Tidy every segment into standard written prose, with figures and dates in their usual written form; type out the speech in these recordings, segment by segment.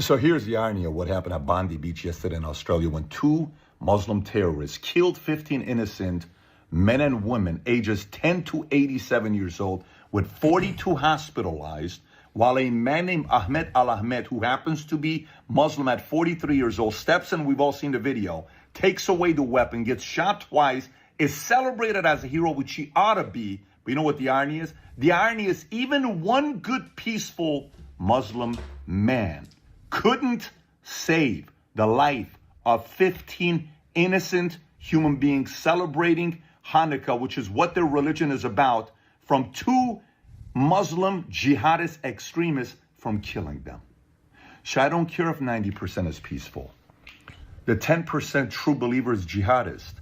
So here's the irony of what happened at Bondi Beach yesterday in Australia when two Muslim terrorists killed 15 innocent men and women ages 10 to 87 years old, with 42 hospitalized, while a man named Ahmed Al-Ahmed, who happens to be Muslim at 43 years old, steps in, we've all seen the video, takes away the weapon, gets shot twice, is celebrated as a hero, which he ought to be. But you know what the irony is? The irony is even one good, peaceful Muslim man couldn't save the life of 15 innocent human beings celebrating Hanukkah, which is what their religion is about, from two Muslim jihadist extremists from killing them. So I don't care if 90% is peaceful. The 10% true believers, jihadists,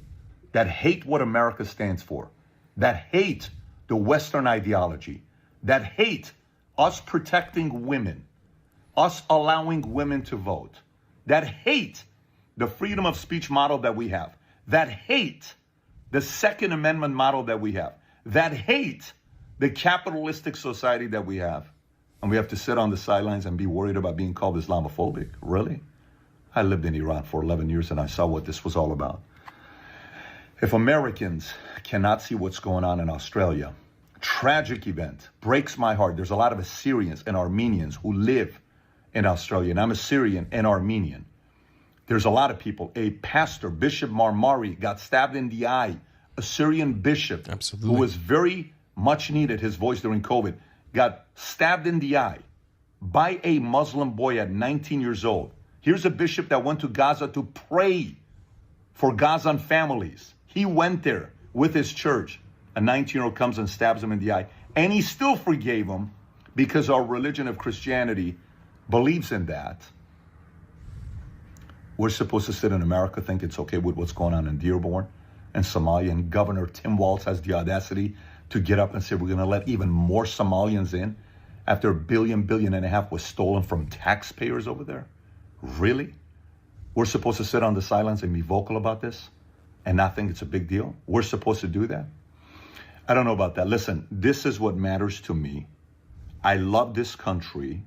that hate what America stands for, that hate the Western ideology, that hate us protecting women, us allowing women to vote, that hate the freedom of speech model that we have, that hate the Second Amendment model that we have, that hate the capitalistic society that we have. And we have to sit on the sidelines and be worried about being called Islamophobic. Really? I lived in Iran for 11 years and I saw what this was all about. If Americans cannot see what's going on in Australia, tragic event, breaks my heart. There's a lot of Assyrians and Armenians who live in Australia, and I'm Assyrian and Armenian. There's a lot of people. A pastor, Bishop Marmari, got stabbed in the eye. A Syrian bishop, Absolutely. who was very much needed, his voice during COVID, got stabbed in the eye by a Muslim boy at 19 years old. Here's a bishop that went to Gaza to pray for Gazan families. He went there with his church. A 19-year-old comes and stabs him in the eye. And he still forgave him because our religion of Christianity believes in that. We're supposed to sit in America, think it's okay with what's going on in Dearborn and Somalia, and Governor Tim Walz has the audacity to get up and say we're going to let even more Somalians in after $1.5 billion was stolen from taxpayers over there. Really? We're supposed to sit on the sidelines and be vocal about this and not think it's a big deal? We're supposed to do that? I don't know about that. Listen, this is what matters to me. I love this country.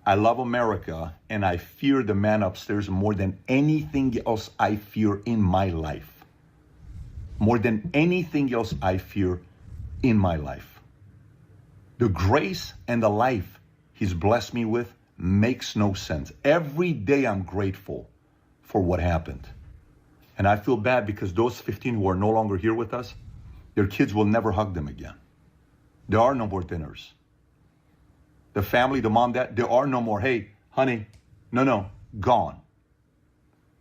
I love America, and I fear the man upstairs more than anything else I fear in my life. More than anything else I fear in my life. The grace and the life he's blessed me with makes no sense. Every day I'm grateful for what happened. And I feel bad because those 15 who are no longer here with us, their kids will never hug them again. There are no more dinners. The family, the mom, dad, there are no more, hey, honey, no, gone.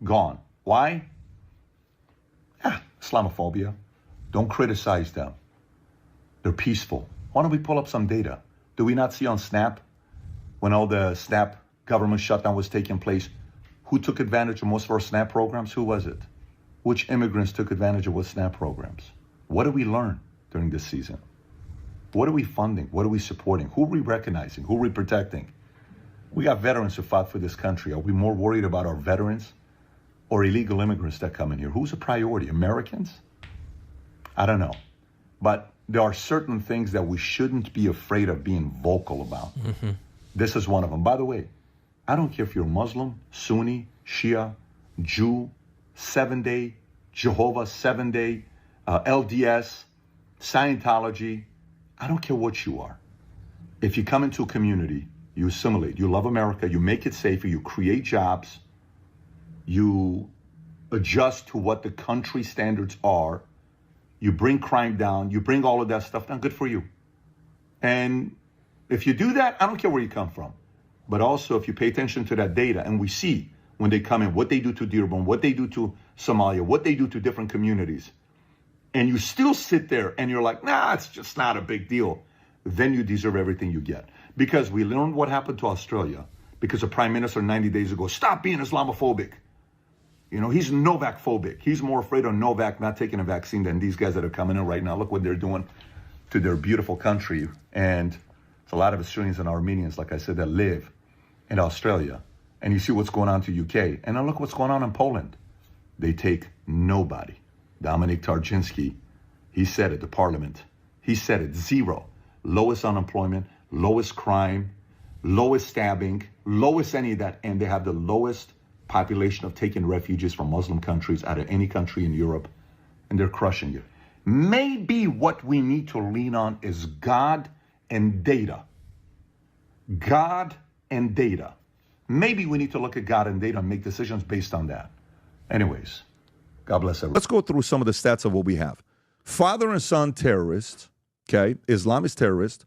Gone. Why? Islamophobia. Don't criticize them. They're peaceful. Why don't we pull up some data? Do we not see on Snap, when all the Snap government shutdown was taking place, who took advantage of most of our Snap programs? Who was it? Which immigrants took advantage of what Snap programs? What did we learn during this season? What are we funding? What are we supporting? Who are we recognizing? Who are we protecting? We got veterans who fought for this country. Are we more worried about our veterans or illegal immigrants that come in here? Who's a priority? Americans? I don't know. But there are certain things that we shouldn't be afraid of being vocal about. Mm-hmm. This is one of them. By the way, I don't care if you're Muslim, Sunni, Shia, Jew, 7-day, Jehovah, 7-day, LDS, Scientology. I don't care what you are. If you come into a community, you assimilate, you love America, you make it safer, you create jobs, you adjust to what the country standards are, you bring crime down, you bring all of that stuff down, good for you. And if you do that, I don't care where you come from. But also if you pay attention to that data, and we see when they come in, what they do to Dearborn, what they do to Somalia, what they do to different communities, and you still sit there and you're like, nah, it's just not a big deal, then you deserve everything you get. Because we learned what happened to Australia, because the Prime Minister 90 days ago, stop being Islamophobic. You know, he's Novak phobic. He's more afraid of Novak not taking a vaccine than these guys that are coming in right now. Look what they're doing to their beautiful country. And it's a lot of Assyrians and Armenians, like I said, that live in Australia. And you see what's going on to UK. And now look what's going on in Poland. They take nobody. Dominic Tarczynski, he said it, the parliament. He said it, zero. Lowest unemployment, lowest crime, lowest stabbing, lowest any of that, and they have the lowest population of taking refugees from Muslim countries out of any country in Europe, and they're crushing it. Maybe what we need to lean on is God and data. God and data. Maybe we need to look at God and data and make decisions based on that. Anyways, God bless everyone. Let's go through some of the stats of what we have. Father and son terrorists, okay, Islamist terrorists,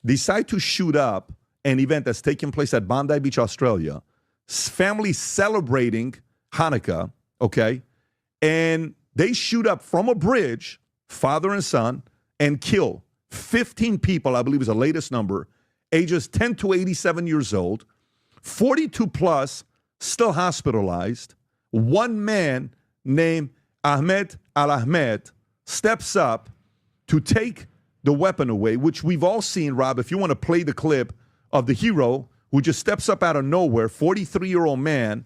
decide to shoot up an event that's taking place at Bondi Beach, Australia. Family celebrating Hanukkah, okay, and they shoot up from a bridge, father and son, and kill 15 people, I believe is the latest number, ages 10 to 87 years old, 42 plus still hospitalized. One man named Ahmed Al-Ahmed steps up to take the weapon away, which we've all seen, Rob, if you want to play the clip of the hero who just steps up out of nowhere, 43-year-old man,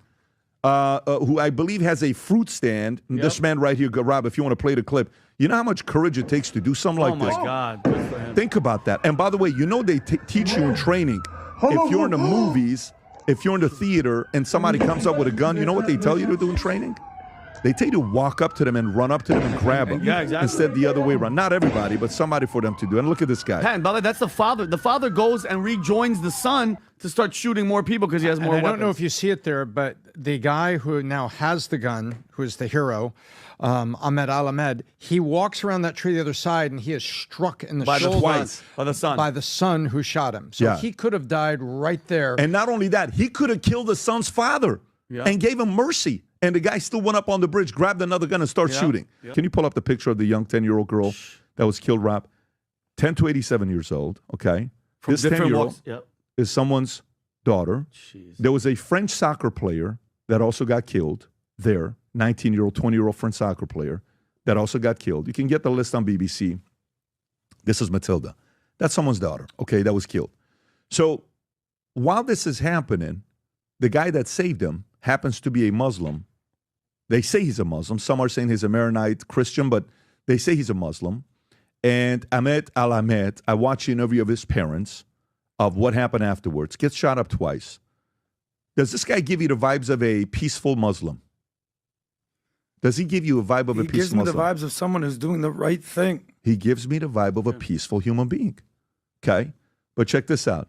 who I believe has a fruit stand. Yep. This man right here, Rob, if you want to play the clip, you know how much courage it takes to do something like this? Oh, my God. Good for him. Think about that. And by the way, you know they teach you in training, if you're in the movies, if you're in the theater and somebody comes up with a gun, you know what they tell you to do in training? They tell you to walk up to them and run up to them and grab them. Yeah, exactly. Instead the other way around. Not everybody, but somebody for them to do. And look at this guy. And by the way, that's the father. The father goes and rejoins the son to start shooting more people because he has more weapons. I don't know if you see it there, but the guy who now has the gun, who is the hero, Ahmed Al-Ahmed, he walks around that tree the other side and he is struck in the shoulder by the son. By the son who shot him. So he could have died right there. And not only that, he could have killed the son's father and gave him mercy. And the guy still went up on the bridge, grabbed another gun, and started shooting. Can you pull up the picture of the young 10-year-old girl that was killed, Rob? 10 to 87 years old, okay? From this 10-year-old Yep. is someone's daughter. Jeez. There was a French soccer player that also got killed there, 19-year-old, 20-year-old French soccer player that also got killed. You can get the list on BBC. This is Matilda. That's someone's daughter, okay, that was killed. So while this is happening, the guy that saved him happens to be a Muslim. They say he's a Muslim. Some are saying he's a Maronite Christian, but they say he's a Muslim. And Ahmed Al-Ahmed, I watched an interview of his parents of what happened afterwards. Gets shot up twice. Does this guy give you the vibes of a peaceful Muslim? Does he give you a vibe of a peaceful Muslim? He gives me the vibes of someone who's doing the right thing. He gives me the vibe of a peaceful human being. Okay? But check this out.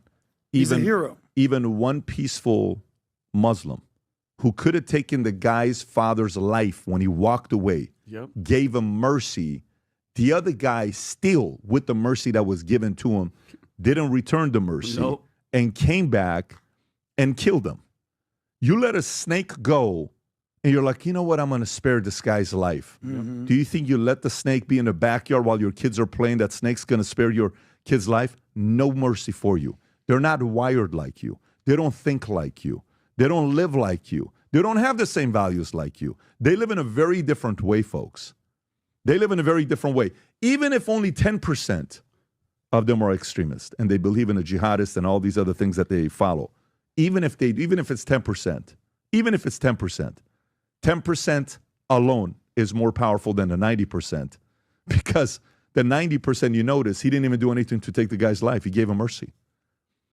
He's a hero. Even one peaceful Muslim who could have taken the guy's father's life when he walked away, gave him mercy. The other guy still, with the mercy that was given to him, didn't return the mercy and came back and killed him. You let a snake go and you're like, you know what, I'm going to spare this guy's life. Mm-hmm. Do you think you let the snake be in the backyard while your kids are playing, that snake's going to spare your kid's life? No mercy for you. They're not wired like you. They don't think like you. They don't live like you. They don't have the same values like you. They live in a very different way, folks. They live in a very different way. Even if only 10% of them are extremists and they believe in the jihadists and all these other things that they follow, even if it's 10%, 10% alone is more powerful than the 90%, because the 90%, you notice, he didn't even do anything to take the guy's life. He gave him mercy.